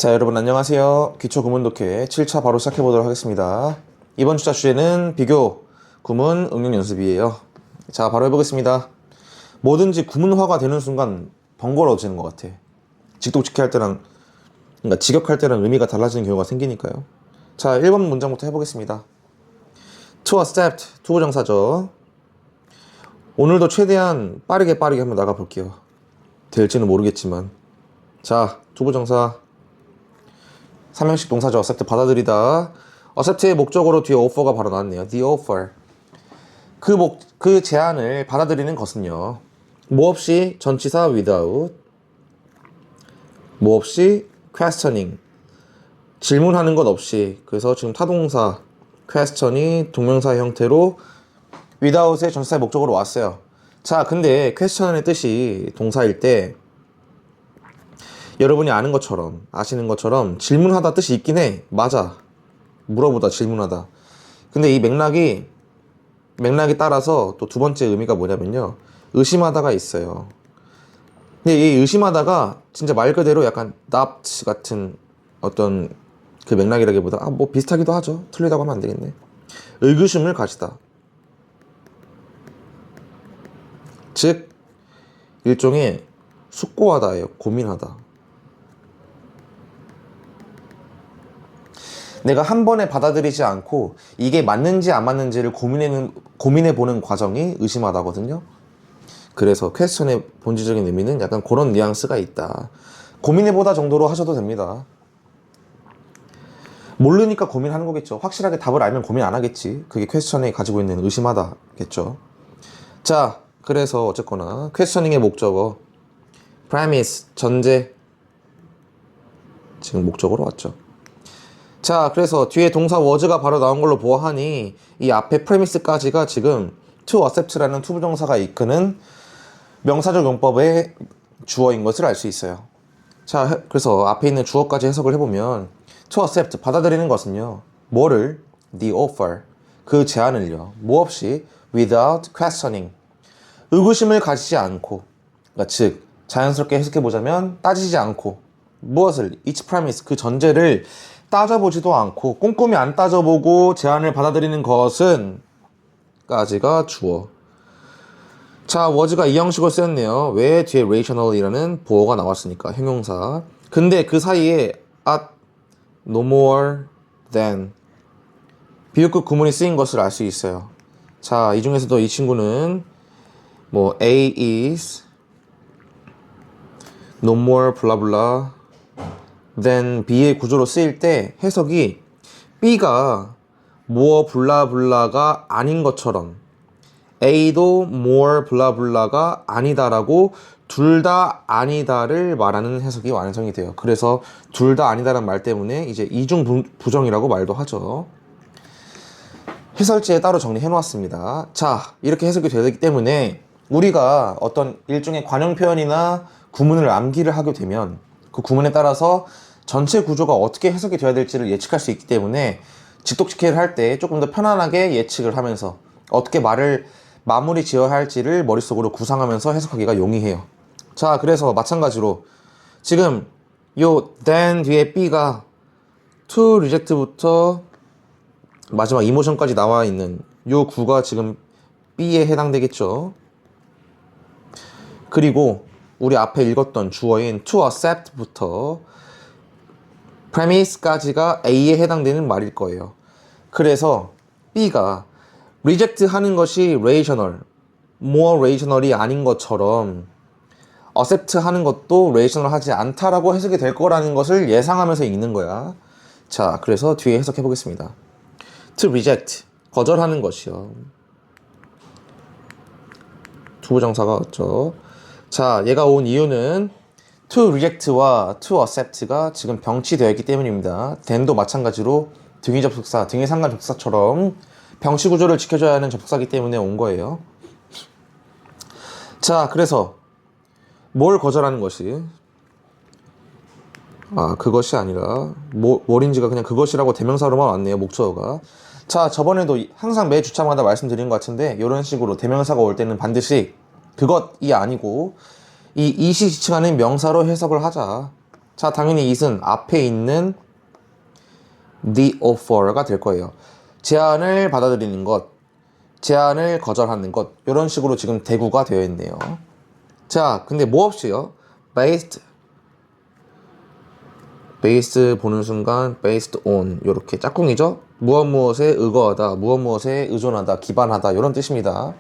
자, 여러분 안녕하세요. 기초 구문 독해 7차 바로 시작해 보도록 하겠습니다. 이번 주차 주제는 비교 구문 응용 연습이에요. 자, 바로 해보겠습니다. 뭐든지 구문화가 되는 순간 번거로워지는 것 같아. 직독직해 할 때랑, 그러니까 직역할 때랑 의미가 달라지는 경우가 생기니까요. 자, 1번 문장부터 해보겠습니다. To accept, 투부정사죠. 오늘도 최대한 빠르게 한번 나가볼게요. 될지는 모르겠지만. 자, 투부정사. 삼형식 동사죠. accept, 받아들이다. accept의 목적으로 뒤에 offer가 바로 나왔네요. the offer. 그 제안을 받아들이는 것은요. 뭐 없이 전치사 without, 뭐 없이 questioning, 질문하는 것 없이. 그래서 지금 타동사 question이 동명사 형태로 without의 전치사의 목적으로 왔어요. 자, 근데 question의 뜻이 동사일 때 여러분이 아시는 것처럼 질문하다 뜻이 있긴 해. 맞아. 물어보다, 질문하다. 근데 이 맥락이 따라서 또 두 번째 의미가 뭐냐면요. 의심하다가 있어요. 근데 이 의심하다가 진짜 말 그대로 약간 doubt 같은 어떤 그 맥락이라기보다 뭐 비슷하기도 하죠. 틀리다고 하면 안 되겠네. 의구심을 가지다. 즉 일종의 숙고하다예요. 고민하다. 내가 한 번에 받아들이지 않고 이게 맞는지 안 맞는지를 고민해보는 과정이 의심하다거든요. 그래서 퀘스천의 본질적인 의미는 약간 그런 뉘앙스가 있다. 고민해보다 정도로 하셔도 됩니다. 모르니까 고민하는 거겠죠. 확실하게 답을 알면 고민 안 하겠지. 그게 퀘스천이 가지고 있는 의심하다겠죠. 자, 그래서 어쨌거나 퀘스천닝의 목적어 premise, 전제 지금 목적으로 왔죠. 자, 그래서 뒤에 동사 was가 바로 나온 걸로 보아하니 이 앞에 premise까지가 지금 to accept라는 투부정사가 이끄는 명사적 용법의 주어인 것을 알 수 있어요. 자, 그래서 앞에 있는 주어까지 해석을 해보면 to accept, 받아들이는 것은요. 뭐를? the offer, 그 제안을요. 뭐 없이 without questioning, 의구심을 가지지 않고, 그러니까 즉 자연스럽게 해석해보자면 따지지 않고 무엇을? each premise, 그 전제를 따져보지도 않고 꼼꼼히 안 따져보고 제안을 받아들이는 것은 까지가 주어. 자, was가 이 형식으로 쓰였네요. 왜? 뒤에 rational이라는 보어가 나왔으니까 형용사. 근데 그 사이에 at, no more than 비읍급 구문이 쓰인 것을 알 수 있어요. 자, 이 중에서도 이 친구는 뭐 A is no more 블라블라 then B의 구조로 쓰일 때 해석이 B가 more 블라블라가 아닌 것처럼 A도 more 블라블라가 아니다라고 둘 다 아니다를 말하는 해석이 완성이 돼요. 그래서 둘 다 아니다라는 말 때문에 이제 이중 부정이라고 말도 하죠. 해설지에 따로 정리해 놓았습니다. 자, 이렇게 해석이 되기 때문에 우리가 어떤 일종의 관용 표현이나 구문을 암기를 하게 되면 그 구문에 따라서 전체 구조가 어떻게 해석이 되어야 될지를 예측할 수 있기 때문에 직독직해를 할 때 조금 더 편안하게 예측을 하면서 어떻게 말을 마무리 지어야 할지를 머릿속으로 구상하면서 해석하기가 용이해요. 자, 그래서 마찬가지로 지금 요 then 뒤에 B가 to reject부터 마지막 이모션까지 나와 있는 요 구가 지금 B에 해당되겠죠. 그리고 우리 앞에 읽었던 주어인 to accept부터 premise까지가 A에 해당되는 말일 거예요. 그래서 B가 reject 하는 것이 rational, more rational이 아닌 것처럼 accept 하는 것도 rational 하지 않다라고 해석이 될 거라는 것을 예상하면서 읽는 거야. 자, 그래서 뒤에 해석해 보겠습니다. to reject, 거절하는 것이요. 투부정사가 왔죠. 자, 얘가 온 이유는 to reject와 to accept가 지금 병치되어 있기 때문입니다. then도 마찬가지로 등위 접속사, 등위 상관 접속사처럼 병치 구조를 지켜줘야 하는 접속사이기 때문에 온 거예요. 자, 그래서 뭘 거절하는 것이? 그것이 아니라 뭘인지가 그냥 그것이라고 대명사로만 왔네요. 목적어가. 자, 저번에도 항상 매 주차마다 말씀드린 것 같은데 이런 식으로 대명사가 올 때는 반드시 그것이 아니고 이 이시 지칭하는 명사로 해석을 하자. 자, 당연히 it은 앞에 있는 the offer가 될 거예요. 제안을 받아들이는 것, 제안을 거절하는 것, 이런 식으로 지금 대구가 되어 있네요. 자, 근데 뭐 없이요? based 보는 순간 based on 이렇게 짝꿍이죠? 무엇 무엇에 의거하다, 무엇 무엇에 의존하다, 기반하다 이런 뜻입니다.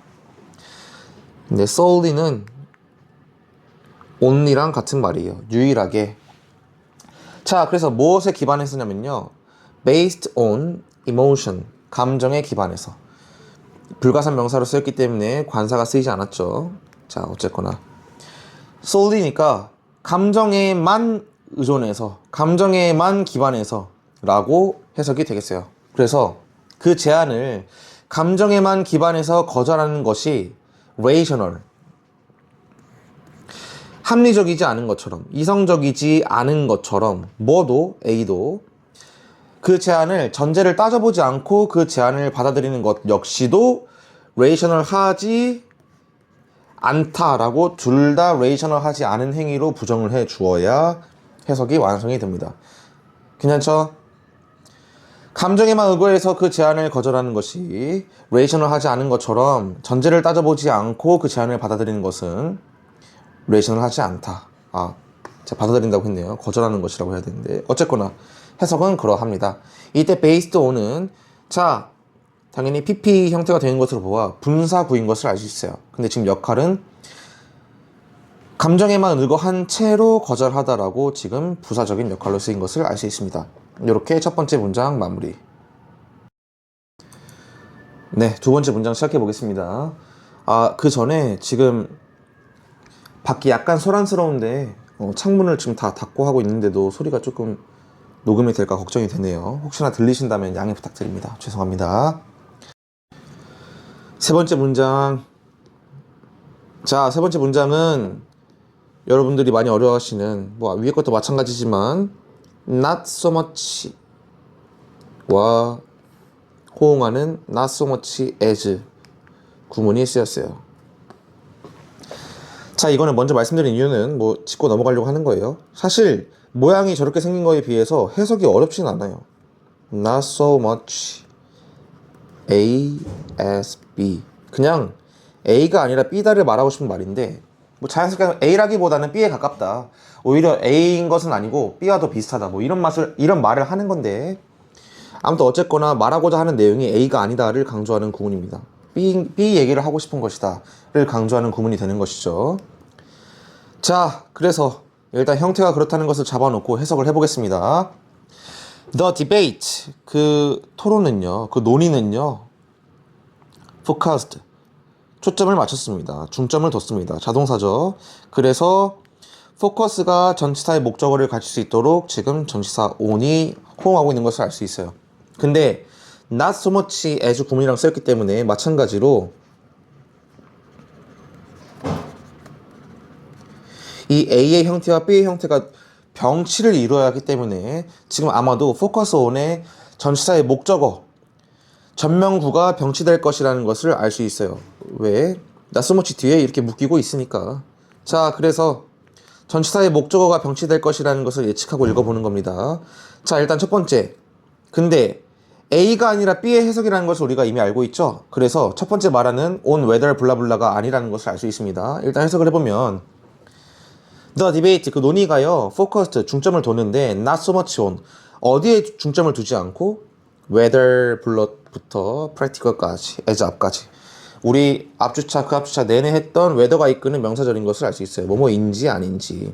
근데 solely는 only랑 같은 말이에요. 유일하게. 자, 그래서 무엇에 기반해서 쓰냐면요. based on emotion, 감정에 기반해서. 불가산 명사로 쓰였기 때문에 관사가 쓰이지 않았죠. 자, 어쨌거나 solely니까 감정에만 의존해서, 감정에만 기반해서 라고 해석이 되겠어요. 그래서 그 제안을 감정에만 기반해서 거절하는 것이 rational, 합리적이지 않은 것처럼, 이성적이지 않은 것처럼 뭐도 A도 그 제안을 전제를 따져보지 않고 그 제안을 받아들이는 것 역시도 rational하지 않다라고 둘 다 rational하지 않은 행위로 부정을 해 주어야 해석이 완성이 됩니다. 괜찮죠? 감정에만 의거해서 그 제안을 거절하는 것이 rational하지 않은 것처럼 전제를 따져보지 않고 그 제안을 받아들이는 것은 rational하지 않다. 제가 받아들인다고 했네요. 거절하는 것이라고 해야 되는데 어쨌거나 해석은 그러합니다. 이때 based on은 자, 당연히 PP 형태가 되는 것으로 보아 분사구인 것을 알 수 있어요. 근데 지금 역할은 감정에만 의거한 채로 거절하다라고 지금 부사적인 역할로 쓰인 것을 알 수 있습니다. 이렇게 첫 번째 문장 마무리. 네, 두 번째 문장 시작해 보겠습니다. 그 전에 지금 밖이 약간 소란스러운데 창문을 지금 다 닫고 하고 있는데도 소리가 조금 녹음이 될까 걱정이 되네요. 혹시나 들리신다면 양해 부탁드립니다. 죄송합니다. 세 번째 문장. 자, 세 번째 문장은 여러분들이 많이 어려워하시는 위에 것도 마찬가지지만 not so much 와 호응하는 not so much as 구문이 쓰였어요. 자, 이거는 먼저 말씀드린 이유는 짚고 넘어가려고 하는 거예요. 사실 모양이 저렇게 생긴 거에 비해서 해석이 어렵진 않아요. not so much A as B. 그냥 A가 아니라 B다를 말하고 싶은 말인데 자연스럽게 A라기보다는 B에 가깝다. 오히려 A인 것은 아니고 B와 더 비슷하다. 이런 말을 하는 건데 아무튼 어쨌거나 말하고자 하는 내용이 A가 아니다를 강조하는 구문입니다. B 얘기를 하고 싶은 것이다를 강조하는 구문이 되는 것이죠. 자, 그래서 일단 형태가 그렇다는 것을 잡아놓고 해석을 해보겠습니다. The debate, 그 토론은요, 그 논의는요, focused, 초점을 맞췄습니다. 중점을 뒀습니다. 자동사죠. 그래서 focus가 전치사의 목적어를 갖출 수 있도록 지금 전치사 on이 호응하고 있는 것을 알 수 있어요. 근데 not so much as 구문이랑 쓰였기 때문에 마찬가지로 이 A의 형태와 B의 형태가 병치를 이루어야 하기 때문에 지금 아마도 focus on의 전치사의 목적어 전명구가 병치될 것이라는 것을 알 수 있어요. 왜? not so much 뒤에 이렇게 묶이고 있으니까. 자, 그래서 전치사의 목적어가 병치될 것이라는 것을 예측하고 읽어보는 겁니다. 자, 일단 첫 번째. 근데 A가 아니라 B의 해석이라는 것을 우리가 이미 알고 있죠? 그래서 첫 번째 말하는 on whether 블라블라가 아니라는 것을 알 수 있습니다. 일단 해석을 해보면 The debate, 그 논의가요, focused, 중점을 뒀는데 not so much on, 어디에 중점을 두지 않고 whether 불러부터 practical까지, as 앞까지 우리 앞주차, 그 앞주차 내내 했던 whether가 이끄는 명사절인 것을 알 수 있어요. 뭐뭐인지 아닌지.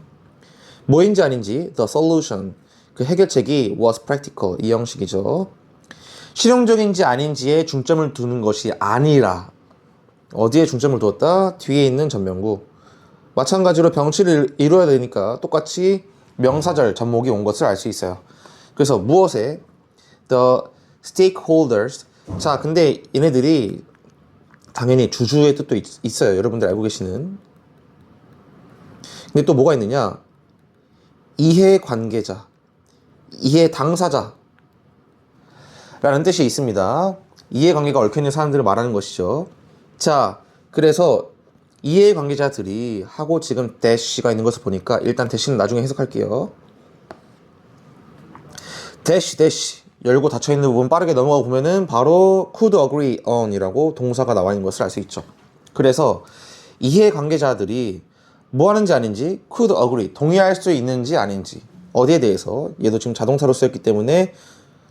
뭐인지 아닌지 the solution, 그 해결책이 was practical, 이 형식이죠. 실용적인지 아닌지에 중점을 두는 것이 아니라 어디에 중점을 두었다? 뒤에 있는 전명구. 마찬가지로 병치를 이루어야 되니까 똑같이 명사절 전목이 온 것을 알 수 있어요. 그래서 무엇에? The stakeholders. 자, 근데 얘네들이 당연히 주주의 뜻도 있어요. 여러분들 알고 계시는. 근데 또 뭐가 있느냐? 이해 관계자, 이해 당사자 라는 뜻이 있습니다. 이해관계가 얽혀있는 사람들을 말하는 것이죠. 자, 그래서 이해관계자들이 하고 지금 대시가 있는 것을 보니까 일단 대시는 나중에 해석할게요. dash 열고 닫혀있는 부분 빠르게 넘어가 보면은 바로 could agree on 이라고 동사가 나와 있는 것을 알 수 있죠. 그래서 이해관계자들이 뭐 하는지 아닌지 could agree 동의할 수 있는지 아닌지 어디에 대해서 얘도 지금 자동사로 쓰였기 때문에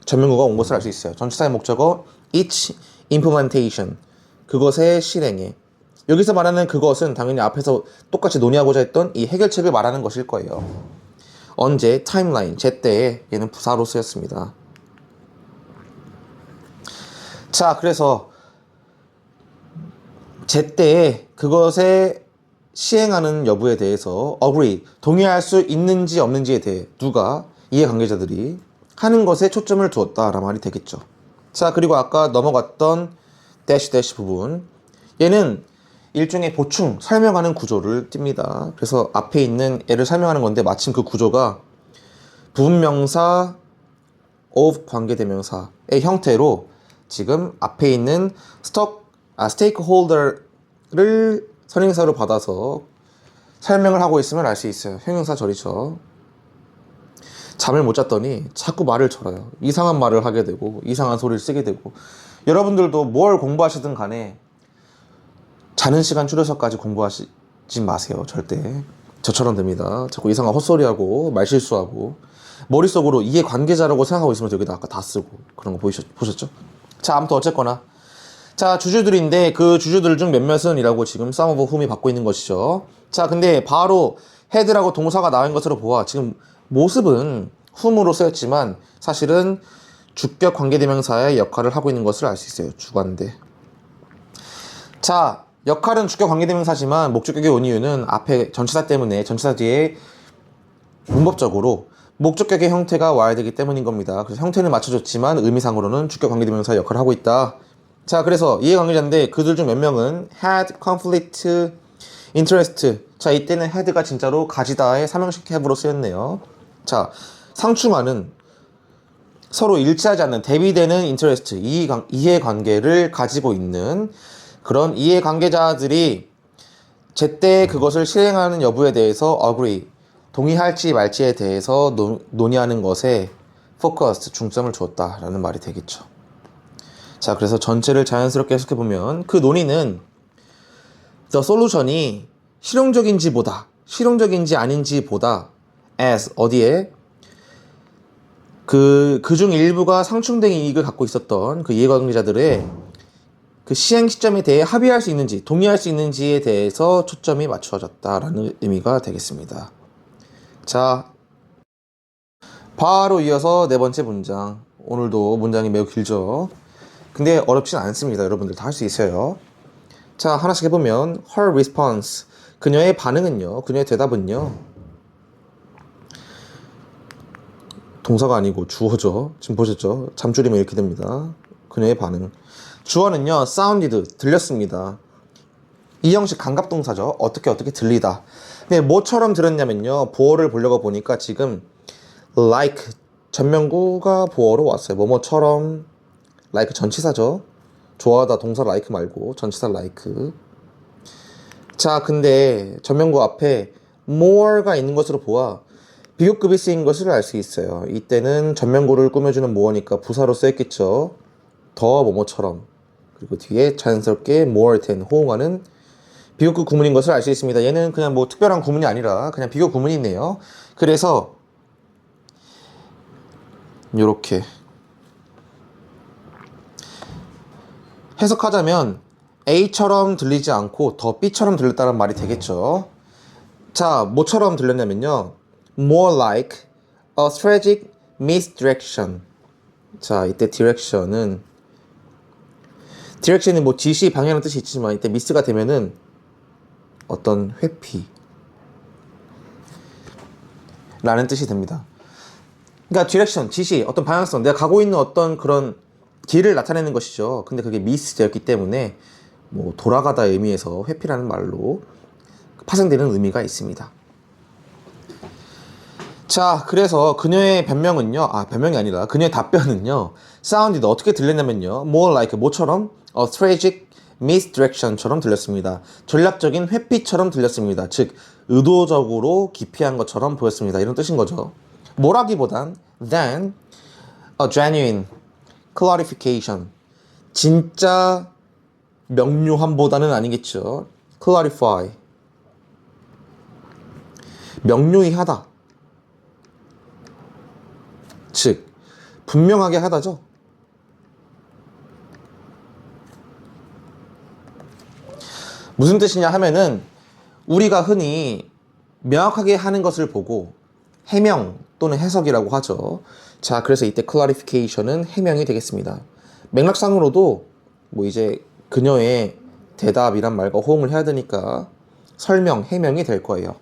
전면구가 온 것을 알 수 있어요. 전치사의 목적어 each implementation 그것의 실행에 여기서 말하는 그것은 당연히 앞에서 똑같이 논의하고자 했던 이 해결책을 말하는 것일 거예요. 언제 타임라인 제때에 얘는 부사로 쓰였습니다. 자, 그래서 제때에 그것에 시행하는 여부에 대해서 agree, 동의할 수 있는지 없는지에 대해 누가 이해관계자들이 하는 것에 초점을 두었다라는 말이 되겠죠. 자, 그리고 아까 넘어갔던 dash 부분 얘는 일종의 보충, 설명하는 구조를 띱니다. 그래서 앞에 있는 애를 설명하는 건데 마침 그 구조가 부분명사 of 관계대명사의 형태로 지금 앞에 있는 stakeholder를 선행사로 받아서 설명을 하고 있음을 알 수 있어요. 형용사 절이죠. 잠을 못 잤더니 자꾸 말을 절어요. 이상한 말을 하게 되고 이상한 소리를 쓰게 되고 여러분들도 뭘 공부하시든 간에 자는 시간 줄여서까지 공부하지 마세요. 절대. 저처럼 됩니다. 자꾸 이상한 헛소리하고 말실수하고 머릿속으로 이해관계자라고 생각하고 있으면 여기다 아까 다 쓰고 그런 거 보셨죠? 자, 아무튼 어쨌거나 자, 주주들인데 그 주주들 중 몇몇은 이라고 지금 some of whom이 받고 있는 것이죠. 자, 근데 바로 head라고 동사가 나온 것으로 보아 지금 모습은 whom으로 쓰였지만 사실은 주격 관계대명사의 역할을 하고 있는 것을 알 수 있어요. 주관대. 자, 역할은 주격 관계대명사지만 목적격이 온 이유는 앞에 전치사 때문에 전치사 뒤에 문법적으로 목적격의 형태가 와야 되기 때문인 겁니다. 그래서 형태는 맞춰줬지만 의미상으로는 주격 관계대명사의 역할을 하고 있다. 자, 그래서 이해관계자인데 그들 중 몇 명은 had conflict interest. 자, 이때는 had가 진짜로 가지다의 삼형식 have로 쓰였네요. 자, 상충하는 서로 일치하지 않는 대비되는 interest, 이해관계를 가지고 있는 그런 이해관계자들이 제때 그것을 실행하는 여부에 대해서 agree, 동의할지 말지에 대해서 논의하는 것에 focused, 중점을 주었다라는 말이 되겠죠. 자, 그래서 전체를 자연스럽게 해석해보면 그 논의는 the solution이 실용적인지 아닌지 보다 as 어디에 그중 일부가 상충된 이익을 갖고 있었던 그 이해관계자들의 그 시행 시점에 대해 합의할 수 있는지 동의할 수 있는지에 대해서 초점이 맞춰졌다라는 의미가 되겠습니다. 자, 바로 이어서 네 번째 문장. 오늘도 문장이 매우 길죠. 근데 어렵진 않습니다. 여러분들 다 할 수 있어요. 자, 하나씩 해보면 her response, 그녀의 반응은요, 그녀의 대답은요, 동사가 아니고 주어죠. 지금 보셨죠? 잠줄이면 이렇게 됩니다. 그녀의 반응. 주어는요, sounded, 들렸습니다. 이 형식 감갑동사죠. 어떻게 들리다. 근데 뭐처럼 들었냐면요, 보어를 보려고 보니까 지금 like 전면구가 보어로 왔어요. 뭐뭐처럼 like 전치사죠. 좋아하다 동사 like 말고 전치사 like. 자, 근데 전면구 앞에 more가 있는 것으로 보아 비교급이 쓰인 것을 알 수 있어요. 이때는 전면구를 꾸며주는 모어니까 부사로 쓰였겠죠. 더 뭐뭐처럼. 그리고 뒤에 자연스럽게 more than 호응하는 비교급 구문인 것을 알 수 있습니다. 얘는 그냥 뭐 특별한 구문이 아니라 그냥 비교 구문이네요. 그래서 요렇게 해석하자면 A처럼 들리지 않고 더 B처럼 들렸다는 말이 되겠죠. 자, 뭐처럼 들렸냐면요, more like a strategic misdirection. 자, 이때 direction이 뭐 지시, 방향이라는 뜻이 있지만 이때 미스가 되면은 어떤 회피 라는 뜻이 됩니다. 그러니까 디렉션, 지시, 어떤 방향성, 내가 가고 있는 어떤 그런 길을 나타내는 것이죠. 근데 그게 미스되었기 때문에 뭐 돌아가다의 의미에서 회피라는 말로 파생되는 의미가 있습니다. 자, 그래서 그녀의 변명은요, 변명이 아니라 그녀의 답변은요, sounded 어떻게 들렸냐면요, more like 뭐처럼 a strategic misdirection처럼 들렸습니다. 전략적인 회피처럼 들렸습니다. 즉 의도적으로 기피한 것처럼 보였습니다. 이런 뜻인 거죠. 뭐라기보단 than a genuine clarification. 진짜 명료함보다는 아니겠죠. clarify. 명료히 하다. 즉, 분명하게 하다죠. 무슨 뜻이냐 하면은 우리가 흔히 명확하게 하는 것을 보고 해명 또는 해석이라고 하죠. 자, 그래서 이때 clarification은 해명이 되겠습니다. 맥락상으로도 뭐 이제 그녀의 대답이란 말과 호응을 해야 되니까 설명, 해명이 될 거예요.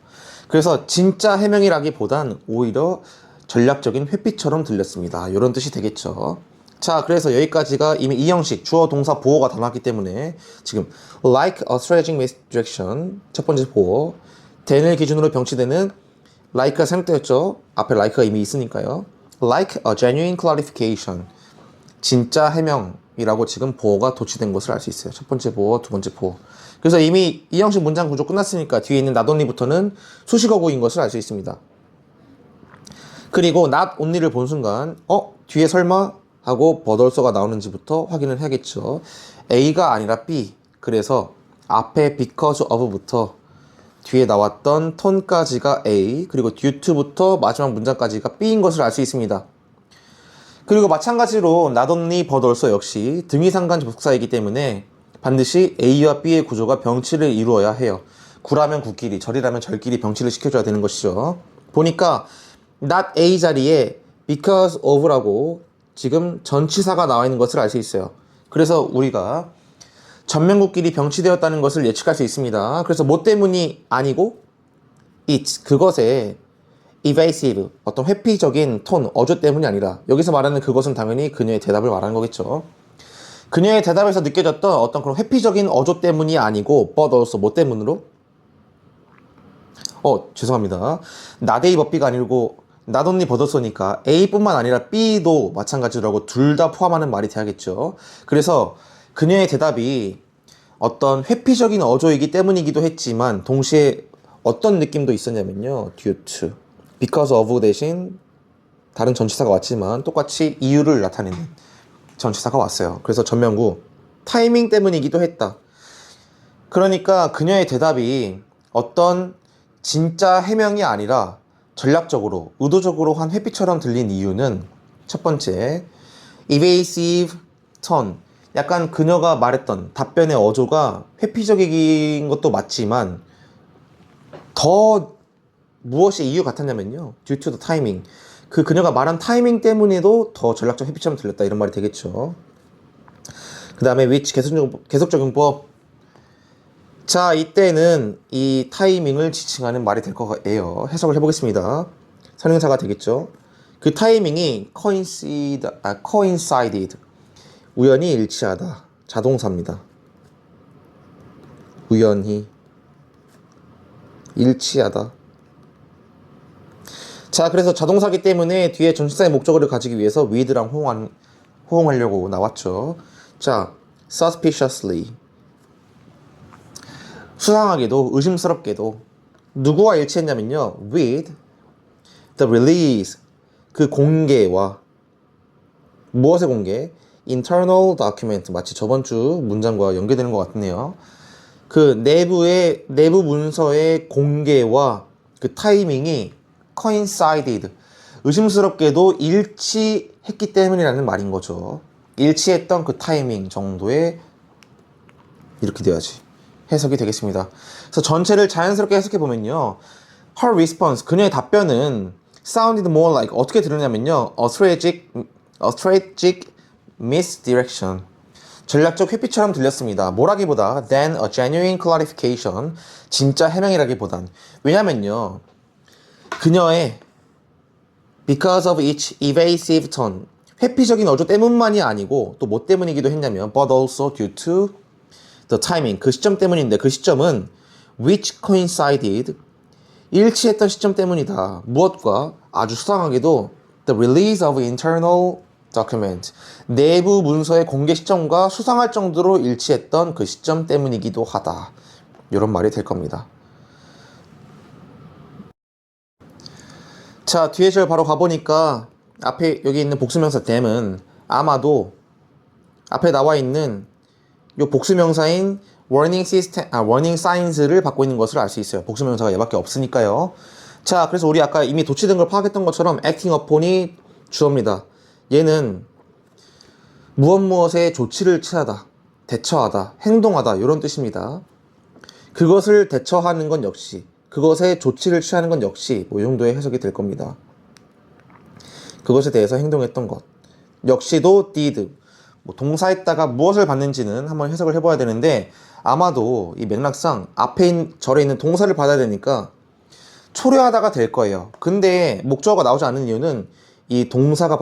그래서 진짜 해명이라기보단 오히려 전략적인 회피처럼 들렸습니다. 이런 뜻이 되겠죠. 자, 그래서 여기까지가 이미 이 형식 주어 동사 보어가 다 나왔기 때문에 지금 like a strategic misdirection 첫 번째 보어, then을 기준으로 병치되는 like가 생략되었죠. 앞에 like가 이미 있으니까요. like a genuine clarification, 진짜 해명이라고 지금 보어가 도치된 것을 알 수 있어요. 첫 번째 보어, 두 번째 보어. 그래서 이미 이 형식 문장 구조 끝났으니까 뒤에 있는 not only부터는 수식어구인 것을 알 수 있습니다. 그리고 not only를 본 순간 뒤에 설마? 하고 but also가 나오는지부터 확인을 해야겠죠. A가 아니라 B. 그래서 앞에 because of부터 뒤에 나왔던 ton까지가 A, 그리고 due to부터 마지막 문장까지가 B인 것을 알 수 있습니다. 그리고 마찬가지로 not only but also 역시 등위상관 접속사이기 때문에 반드시 A와 B의 구조가 병치를 이루어야 해요. 구라면 구끼리, 절이라면 절끼리 병치를 시켜줘야 되는 것이죠. 보니까 not A 자리에 because of라고 지금 전치사가 나와 있는 것을 알 수 있어요. 그래서 우리가 전면구끼리 병치되었다는 것을 예측할 수 있습니다. 그래서 뭐 때문이 아니고 it, 그것의 evasive, 어떤 회피적인 톤, 어조 때문이 아니라 여기서 말하는 그것은 당연히 그녀의 대답을 말하는 거겠죠. 그녀의 대답에서 느껴졌던 어떤 그런 회피적인 어조 때문이 아니고 but also 뭐 때문으로? 죄송합니다. not A but B가 아니고 not only but also니까 A뿐만 아니라 B도 마찬가지라고 둘 다 포함하는 말이 돼야겠죠. 그래서 그녀의 대답이 어떤 회피적인 어조이기 때문이기도 했지만 동시에 어떤 느낌도 있었냐면요. due to, because of 대신 다른 전치사가 왔지만 똑같이 이유를 나타내는 전치사가 왔어요. 그래서 전면구 타이밍 때문이기도 했다. 그러니까 그녀의 대답이 어떤 진짜 해명이 아니라 전략적으로, 의도적으로 한 회피처럼 들린 이유는 첫 번째, evasive tone. 약간 그녀가 말했던 답변의 어조가 회피적인 것도 맞지만 더 무엇이 이유 같았냐면요. due to the timing. 그녀가 말한 타이밍 때문에도 더 전략적 회피처럼 들렸다. 이런 말이 되겠죠. 그 다음에 which 계속적인 법. 자, 이때는 이 타이밍을 지칭하는 말이 될 거예요. 해석을 해보겠습니다. 선행사가 되겠죠. 그 타이밍이 coincided. 우연히 일치하다. 자동사입니다. 우연히 일치하다. 자, 그래서 자동사기 때문에 뒤에 전치사의 목적어를 가지기 위해서 with랑 호응하려고 나왔죠. 자, suspiciously. 수상하게도, 의심스럽게도 누구와 일치했냐면요. with the release, 그 공개와 무엇의 공개? internal document. 마치 저번 주 문장과 연계되는 것 같네요. 그 내부 문서의 공개와 그 타이밍이 coincided, 의심스럽게도 일치했기 때문이라는 말인 거죠. 일치했던 그 타이밍 정도의, 이렇게 돼야지 해석이 되겠습니다. 그래서 전체를 자연스럽게 해석해 보면요, her response, 그녀의 답변은 sounded more like, 어떻게 들으냐면요, a strategic misdirection, 전략적 회피처럼 들렸습니다. 뭐라기보다 than a genuine clarification, 진짜 해명이라기보단. 왜냐면요, 그녀의 because of its evasive tone, 회피적인 어조 때문만이 아니고 또 뭐 때문이기도 했냐면 but also due to the timing, 그 시점 때문인데 그 시점은 which coincided, 일치했던 시점 때문이다. 무엇과? 아주 수상하게도 the release of internal document, 내부 문서의 공개 시점과 수상할 정도로 일치했던 그 시점 때문이기도 하다. 이런 말이 될 겁니다. 자, 뒤에 절 바로 가보니까 앞에 여기 있는 복수명사 then은 아마도 앞에 나와 있는 요 복수명사인 warning signs를 받고 있는 것을 알 수 있어요. 복수명사가 얘밖에 없으니까요. 자, 그래서 우리 아까 이미 도치된 걸 파악했던 것처럼 acting upon이 주어입니다. 얘는 무엇에 조치를 취하다, 대처하다, 행동하다 이런 뜻입니다. 그것을 대처하는 건 역시, 그것에 조치를 취하는 건 역시 이 정도의 해석이 될 겁니다. 그것에 대해서 행동했던 것 역시도 did, 동사에다가 무엇을 받는지는 한번 해석을 해봐야 되는데 아마도 이 맥락상 앞에 절에 있는 동사를 받아야 되니까 초래하다가 될 거예요. 근데 목적어가 나오지 않는 이유는 이 동사가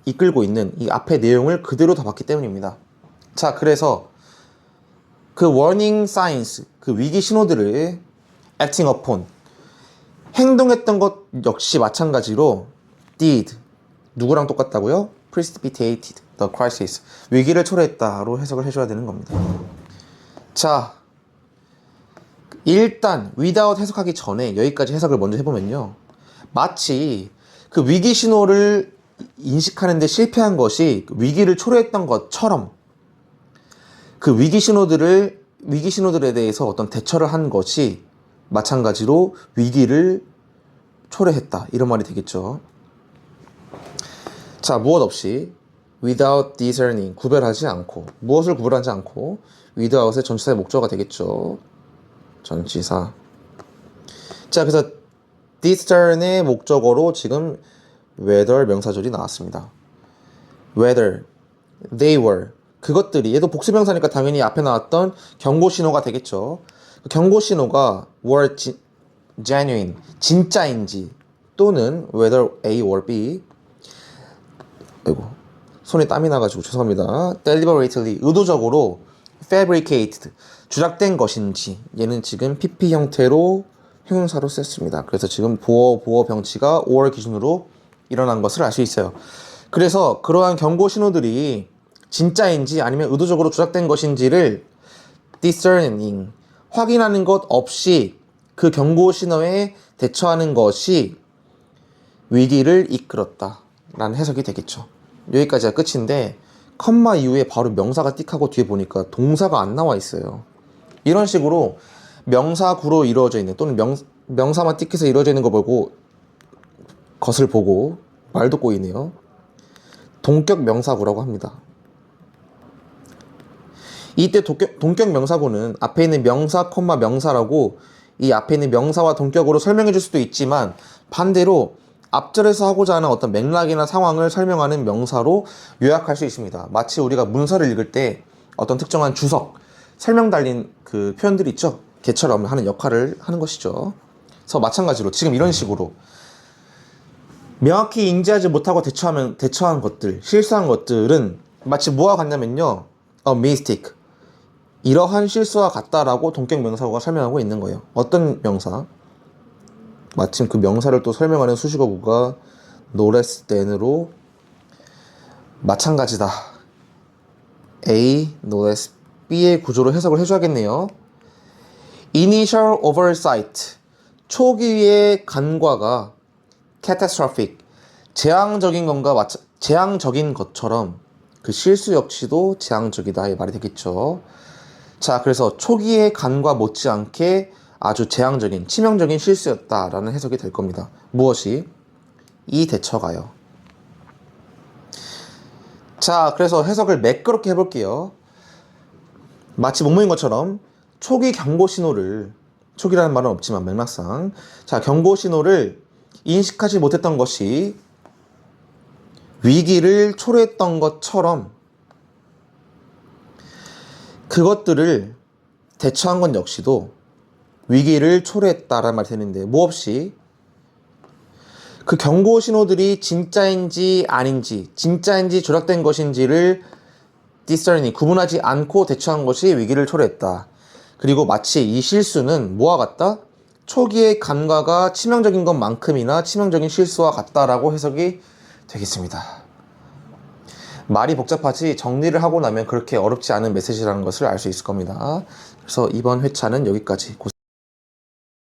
이끌고 있는 이 앞의 내용을 그대로 다 봤기 때문입니다. 자, 그래서 그 warning signs, 그 위기 신호들을 acting upon, 행동했던 것 역시 마찬가지로 did, 누구랑 똑같다고요? precipitated the crisis, 위기를 초래했다로 해석을 해줘야 되는 겁니다. 자, 일단 without 해석하기 전에 여기까지 해석을 먼저 해보면요, 마치 그 위기 신호를 인식하는데 실패한 것이 위기를 초래했던 것처럼 그 위기 신호들에 대해서 어떤 대처를 한 것이 마찬가지로 위기를 초래했다, 이런 말이 되겠죠. 자, 무엇 없이 without discerning, 구별하지 않고, 무엇을 구별하지 않고, without의 전치사의 목적어가 되겠죠. 전치사. 자, 그래서 discern의 목적어로 지금 whether 명사절이 나왔습니다. whether, they were, 그것들이, 얘도 복수명사니까 당연히 앞에 나왔던 경고 신호가 되겠죠. 경고 신호가 were genuine, 진짜인지, 또는 whether A or B, 아이고, 손에 땀이 나가지고 죄송합니다. deliberately, 의도적으로 fabricated, 조작된 것인지, 얘는 지금 PP 형태로 형용사로 썼습니다. 그래서 지금 보어 병치가 or 기준으로 일어난 것을 알 수 있어요. 그래서 그러한 경고 신호들이 진짜인지 아니면 의도적으로 조작된 것인지를 discerning, 확인하는 것 없이 그 경고 신호에 대처하는 것이 위기를 이끌었다 라는 해석이 되겠죠. 여기까지가 끝인데 컴마 이후에 바로 명사가 띡하고 뒤에 보니까 동사가 안 나와 있어요. 이런 식으로 명사구로 이루어져 있는, 또는 명사만 띡해서 이루어져 있는 것을 보고 말도 꼬이네요. 동격 명사구라고 합니다. 이때 동격 명사구는 앞에 있는 명사, 명사라고 이 앞에 있는 명사와 동격으로 설명해 줄 수도 있지만, 반대로 앞절에서 하고자 하는 어떤 맥락이나 상황을 설명하는 명사로 요약할 수 있습니다. 마치 우리가 문서를 읽을 때 어떤 특정한 주석, 설명 달린 그 표현들이 있죠. 걔처럼 하는 역할을 하는 것이죠. 그래서 마찬가지로 지금 이런 식으로 명확히 인지하지 못하고 대처한 것들, 실수한 것들은 마치 뭐와 같냐면요, a mistake, 이러한 실수와 같다라고 동격 명사구가 설명하고 있는 거예요. 어떤 명사? 마침 그 명사를 또 설명하는 수식어구가 no less than으로 마찬가지다. A, no less B의 구조로 해석을 해줘야겠네요. initial oversight, 초기의 간과가 catastrophic, 재앙적인 것처럼 그 실수 역시도 재앙적이다의 말이 되겠죠. 자, 그래서 초기의 간과 못지않게 아주 재앙적인, 치명적인 실수였다라는 해석이 될 겁니다. 무엇이? 이 대처가요. 자, 그래서 해석을 매끄럽게 해볼게요. 마치 목모인 것처럼 초기 경고 신호를, 초기라는 말은 없지만 맥락상, 자, 경고 신호를 인식하지 못했던 것이 위기를 초래했던 것처럼 그것들을 대처한 건 역시도 위기를 초래했다라는 말이 되는데, 뭐 없이 그 경고 신호들이 진짜인지 아닌지, 진짜인지 조작된 것인지를 discerning, 구분하지 않고 대처한 것이 위기를 초래했다. 그리고 마치 이 실수는 뭐와 같다? 초기의 간과가 치명적인 것만큼이나 치명적인 실수와 같다라고 해석이 되겠습니다. 말이 복잡하지 정리를 하고 나면 그렇게 어렵지 않은 메시지라는 것을 알 수 있을 겁니다. 그래서 이번 회차는 여기까지. 고생